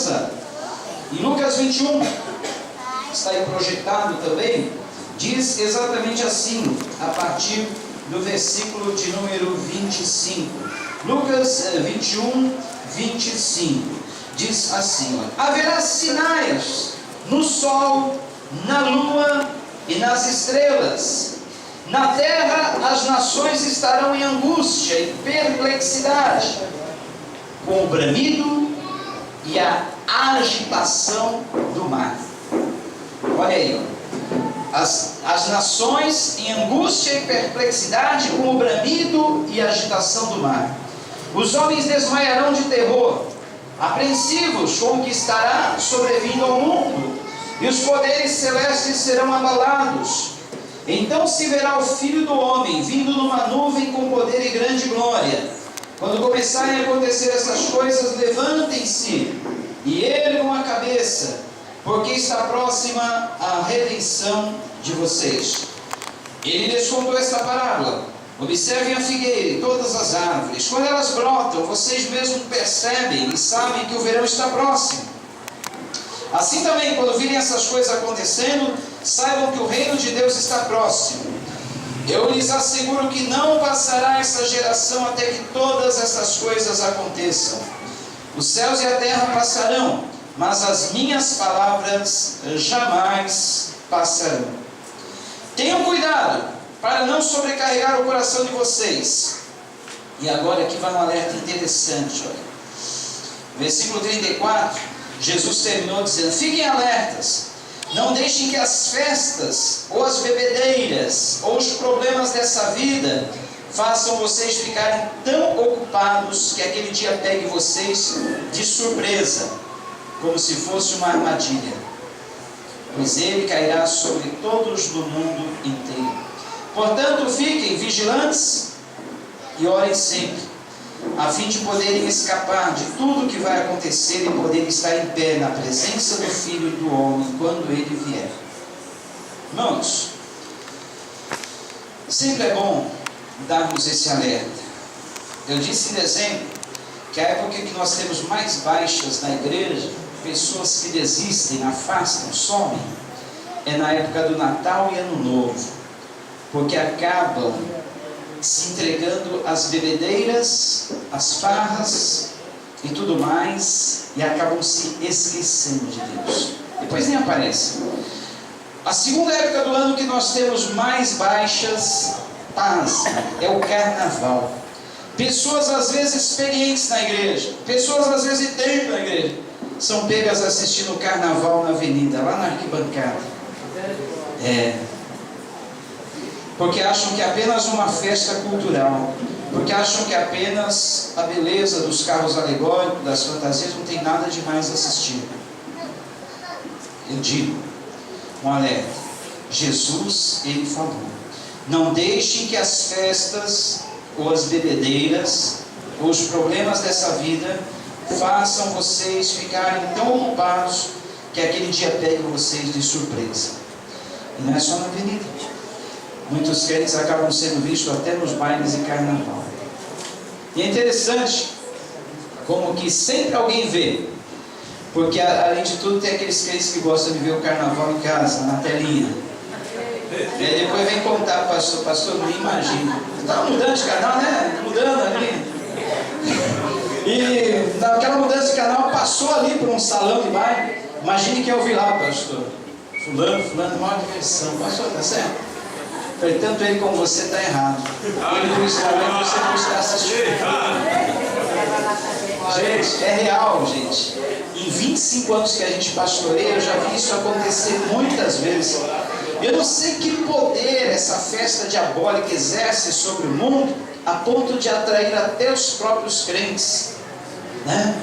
beleza? Em Lucas 21, está aí projetado também, diz exatamente assim, a partir do versículo de número 25. Lucas 21, 25. Diz assim: haverá sinais no sol, na lua e nas estrelas. Na terra as nações estarão em angústia e perplexidade, com o bramido e a agitação do mar. Olha aí, as nações em angústia e perplexidade, com o bramido e a agitação do mar. Os homens desmaiarão de terror, apreensivos com o que estará sobrevindo ao mundo, e os poderes celestes serão abalados. Então se verá o Filho do Homem vindo numa nuvem com poder e grande glória. Quando começarem a acontecer essas coisas, levantem-se e ergam a cabeça, porque está próxima a redenção de vocês. Ele lhes contou esta parábola: observem a figueira e todas as árvores. Quando elas brotam, vocês mesmos percebem e sabem que o verão está próximo. Assim também, quando virem essas coisas acontecendo, saibam que o reino de Deus está próximo. Eu lhes asseguro que não passará essa geração até que todas essas coisas aconteçam. Os céus e a terra passarão, mas as minhas palavras jamais passarão. Tenham cuidado para não sobrecarregar o coração de vocês. E agora aqui vai um alerta interessante, olha. Versículo 34, Jesus terminou dizendo: fiquem alertas, não deixem que as festas, ou as bebedeiras, ou os problemas dessa vida façam vocês ficarem tão ocupados que aquele dia pegue vocês de surpresa, como se fosse uma armadilha, pois ele cairá sobre todos do mundo inteiro. Portanto, fiquem vigilantes e orem sempre, a fim de poderem escapar de tudo que vai acontecer e poderem estar em pé na presença do Filho e do Homem quando ele vier. Irmãos, sempre é bom darmos esse alerta. Eu disse em dezembro que a época que nós temos mais baixas na igreja, pessoas que desistem, afastam, somem, é na época do Natal e Ano Novo, porque acabam se entregando às bebedeiras, às farras e tudo mais, e acabam se esquecendo de Deus. Depois nem aparece. A segunda época do ano que nós temos mais baixas, é o carnaval. Pessoas às vezes experientes na igreja, pessoas às vezes de tempo na igreja, são pegas assistindo o carnaval na avenida, lá na arquibancada. Porque acham que é apenas uma festa cultural, porque acham que apenas a beleza dos carros alegóricos, das fantasias, não tem nada de mais assistir. Eu digo, um alerta: Jesus, ele falou: não deixem que as festas, ou as bebedeiras, ou os problemas dessa vida façam vocês ficarem tão ocupados que aquele dia pegue vocês de surpresa. E não é só na avenida. Muitos crentes acabam sendo vistos até nos bailes de carnaval. E é interessante como que sempre alguém vê, porque além de tudo tem aqueles crentes que gostam de ver o carnaval em casa, na telinha. E aí depois vem contar, pastor, não imagina. Estava mudando de canal, né? Mudando ali. E naquela mudança de canal passou ali por um salão de baile. Imagine que eu vi lá, pastor. Fulano, maior diversão. Pastor, tá certo? Falei, tanto ele como você está errado. Ele no instrumento, você não está assistindo. Gente, é real, gente. Em 25 anos que a gente pastoreia, eu já vi isso acontecer muitas vezes. Eu não sei que poder essa festa diabólica exerce sobre o mundo, a ponto de atrair até os próprios crentes, né?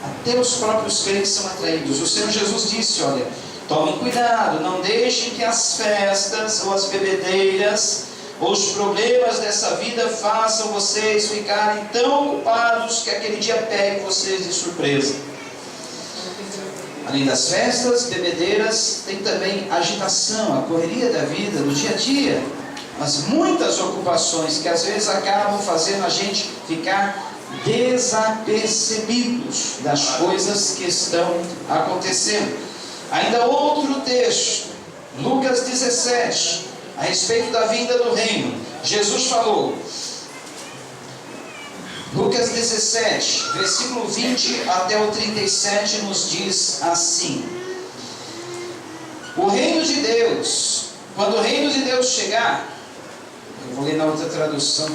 Até os próprios crentes são atraídos. O Senhor Jesus disse, olha, tomem cuidado, não deixem que as festas ou as bebedeiras ou os problemas dessa vida façam vocês ficarem tão ocupados que aquele dia pegue vocês de surpresa. Além das festas, bebedeiras, tem também a agitação, a correria da vida, do dia a dia, as muitas ocupações que às vezes acabam fazendo a gente ficar desapercebidos das coisas que estão acontecendo. Ainda outro texto, Lucas 17, a respeito da vinda do reino. Jesus falou, Lucas 17, versículo 20 até o 37, nos diz assim: o reino de Deus, quando o reino de Deus chegar, eu vou ler na outra tradução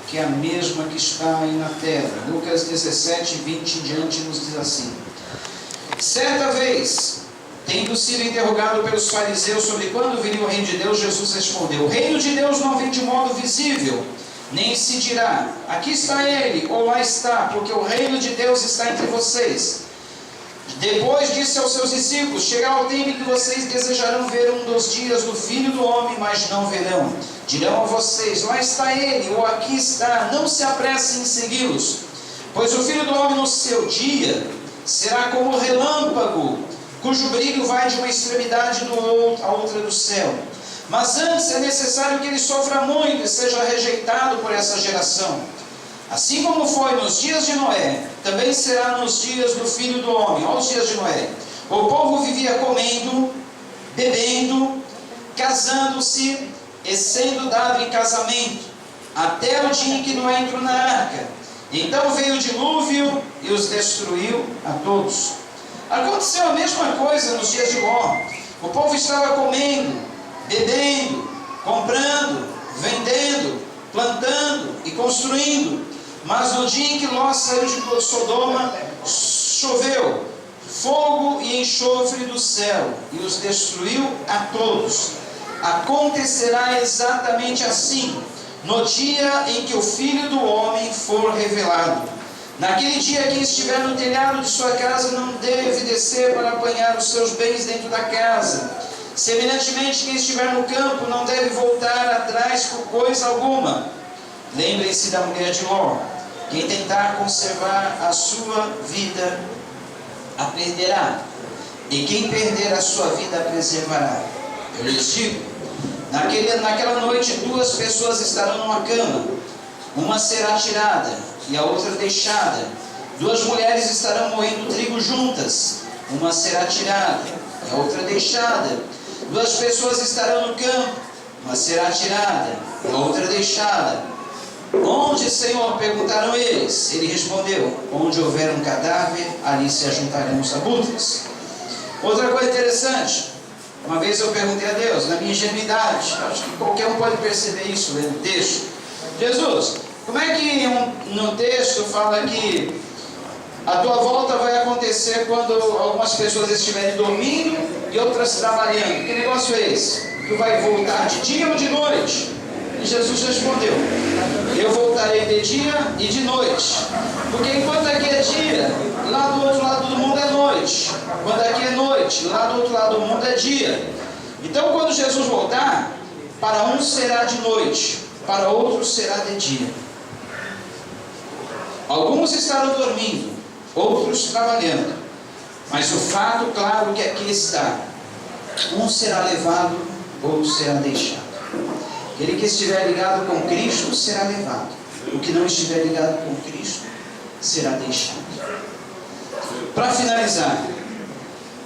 que é a mesma que está aí na tela, Lucas 17, 20 em diante, nos diz assim: certa vez, tendo sido interrogado pelos fariseus sobre quando viria o reino de Deus, Jesus respondeu: o reino de Deus não vem de modo visível, nem se dirá, aqui está ele, ou lá está, porque o reino de Deus está entre vocês. Depois disse aos seus discípulos: chegará o tempo em que vocês desejarão ver um dos dias do Filho do Homem, mas não verão. Dirão a vocês: lá está ele, ou aqui está, não se apressem em segui-los. Pois o Filho do Homem no seu dia será como relâmpago, cujo brilho vai de uma extremidade à outra do céu. Mas antes é necessário que ele sofra muito e seja rejeitado por essa geração. Assim como foi nos dias de Noé, também será nos dias do Filho do Homem. Olha os dias de Noé. O povo vivia comendo, bebendo, casando-se e sendo dado em casamento, até o dia em que Noé entrou na arca. Então veio o dilúvio e os destruiu a todos. Aconteceu a mesma coisa nos dias de Ló. O povo estava comendo, bebendo, comprando, vendendo, plantando e construindo. Mas no dia em que Ló saiu de Sodoma, choveu fogo e enxofre do céu e os destruiu a todos. Acontecerá exatamente assim no dia em que o Filho do Homem for revelado. Naquele dia, quem estiver no telhado de sua casa não deve descer para apanhar os seus bens dentro da casa. Semelhantemente, quem estiver no campo não deve voltar atrás por coisa alguma. Lembrem-se da mulher de Ló. Quem tentar conservar a sua vida, a perderá. E quem perder a sua vida, a preservará. Eu lhes digo, naquela noite 2 pessoas estarão numa cama. Uma será tirada e a outra deixada. 2 mulheres estarão moendo trigo juntas. Uma será tirada e a outra deixada. 2 pessoas estarão no campo. Uma será tirada e a outra deixada. Onde, Senhor? Perguntaram eles. Ele respondeu: onde houver um cadáver, ali se ajuntarão os abutres. Outra coisa interessante, uma vez eu perguntei a Deus, na minha ingenuidade, acho que qualquer um pode perceber isso lendo o texto: Jesus, como é que no texto fala que a tua volta vai acontecer quando algumas pessoas estiverem dormindo e outras trabalhando? Que negócio é esse? Tu vai voltar de dia ou de noite? E Jesus respondeu: eu voltarei de dia e de noite. Porque enquanto aqui é dia, lá do outro lado do mundo é noite. Quando aqui é noite, lá do outro lado do mundo é dia. Então, quando Jesus voltar, para uns será de noite, para outros será de dia. Alguns estarão dormindo, outros trabalhando. Mas o fato claro que aqui está: um será levado, outro será deixado. Aquele que estiver ligado com Cristo será levado. O que não estiver ligado com Cristo será deixado. Para finalizar,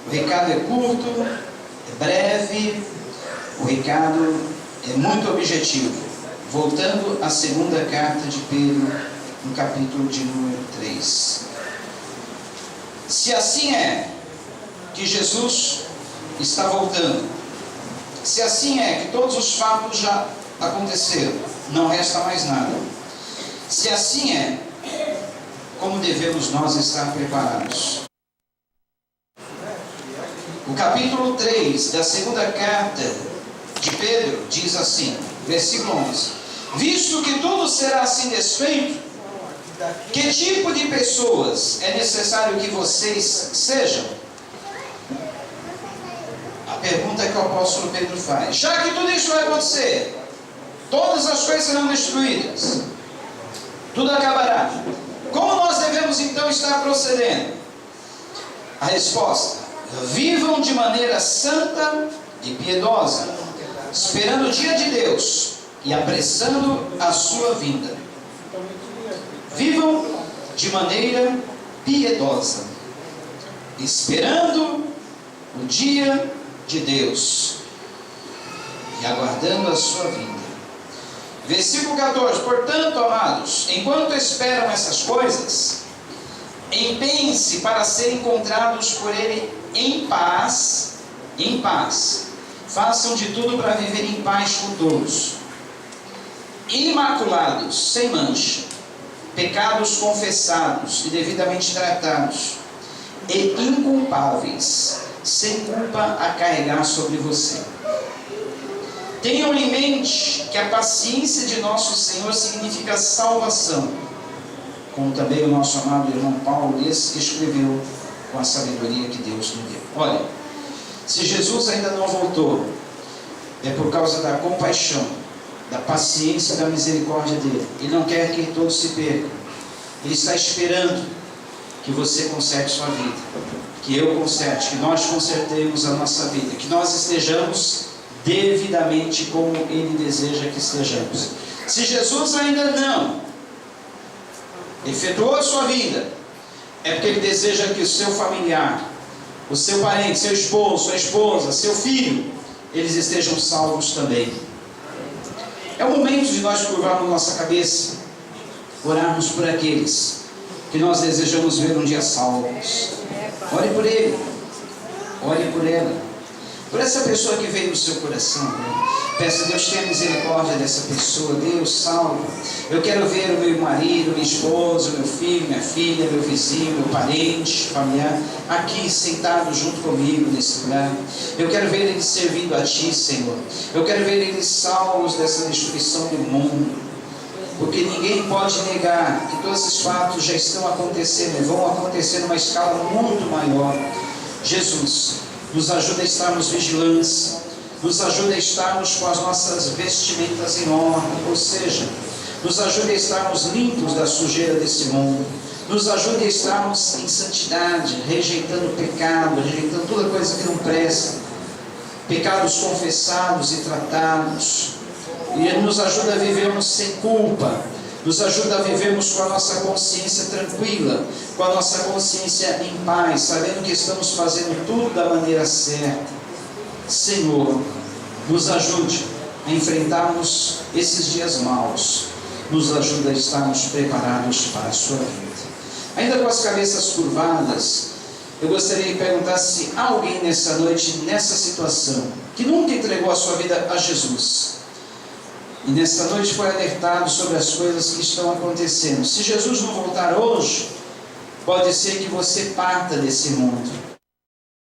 o recado é curto, é breve, o recado é muito objetivo. Voltando à segunda carta de Pedro, no capítulo de número 3. Se assim é que Jesus está voltando, se assim é que todos os fatos já aconteceram, não resta mais nada. Se assim é, como devemos nós estar preparados? O capítulo 3 da segunda carta de Pedro diz assim, versículo 11: visto que tudo será assim desfeito, que tipo de pessoas é necessário que vocês sejam? A pergunta que o apóstolo Pedro faz: já que tudo isso vai acontecer, todas as coisas serão destruídas, tudo acabará, como nós devemos então estar procedendo? A resposta: vivam de maneira santa e piedosa, esperando o dia de Deus e apressando a sua vinda. Vivam de maneira piedosa, esperando o dia de Deus e aguardando a sua vinda. Versículo 14. Portanto, amados, enquanto esperam essas coisas, empenhem-se para serem encontrados por Ele em paz. Façam de tudo para viver em paz com todos, imaculados, sem mancha, pecados confessados e devidamente tratados, e inculpáveis, sem culpa a carregar sobre você. Tenham em mente que a paciência de nosso Senhor significa salvação, como também o nosso amado irmão Paulo escreveu com a sabedoria que Deus nos deu. Olha, se Jesus ainda não voltou, é por causa da compaixão, da paciência e da misericórdia dele. Ele não quer que todos se percam. Ele está esperando que você conserte sua vida, que eu conserte, que nós consertemos a nossa vida, que nós estejamos devidamente como Ele deseja que estejamos. Se Jesus ainda não efetuou a sua vida, é porque Ele deseja que o seu familiar, o seu parente, seu esposo, sua esposa, seu filho, eles estejam salvos também. É o momento de nós curvarmos nossa cabeça, orarmos por aqueles que nós desejamos ver um dia salvos. Ore por ele, ore por ela, por essa pessoa que veio no seu coração. Peça a Deus, tenha misericórdia dessa pessoa. Deus, salva. Eu quero ver o meu marido, minha esposa, meu filho, minha filha, meu vizinho, meu parente, familiar, aqui sentado junto comigo nesse lugar. Eu quero ver eles servindo a Ti, Senhor. Eu quero ver eles salvos dessa destruição do mundo. Porque ninguém pode negar que todos esses fatos já estão acontecendo e vão acontecer numa escala muito maior. Jesus, nos ajuda a estarmos vigilantes, nos ajuda a estarmos com as nossas vestimentas em ordem, ou seja, nos ajuda a estarmos limpos da sujeira desse mundo, nos ajuda a estarmos em santidade, rejeitando o pecado, rejeitando toda coisa que não presta, pecados confessados e tratados, e nos ajuda a vivermos sem culpa, nos ajuda a vivermos com a nossa consciência tranquila, com a nossa consciência em paz, sabendo que estamos fazendo tudo da maneira certa. Senhor, nos ajude a enfrentarmos esses dias maus, nos ajuda a estarmos preparados para a sua vida. Ainda com as cabeças curvadas, eu gostaria de perguntar se há alguém nessa noite, nessa situação, que nunca entregou a sua vida a Jesus, e nessa noite foi alertado sobre as coisas que estão acontecendo. Se Jesus não voltar hoje, pode ser que você parta desse mundo.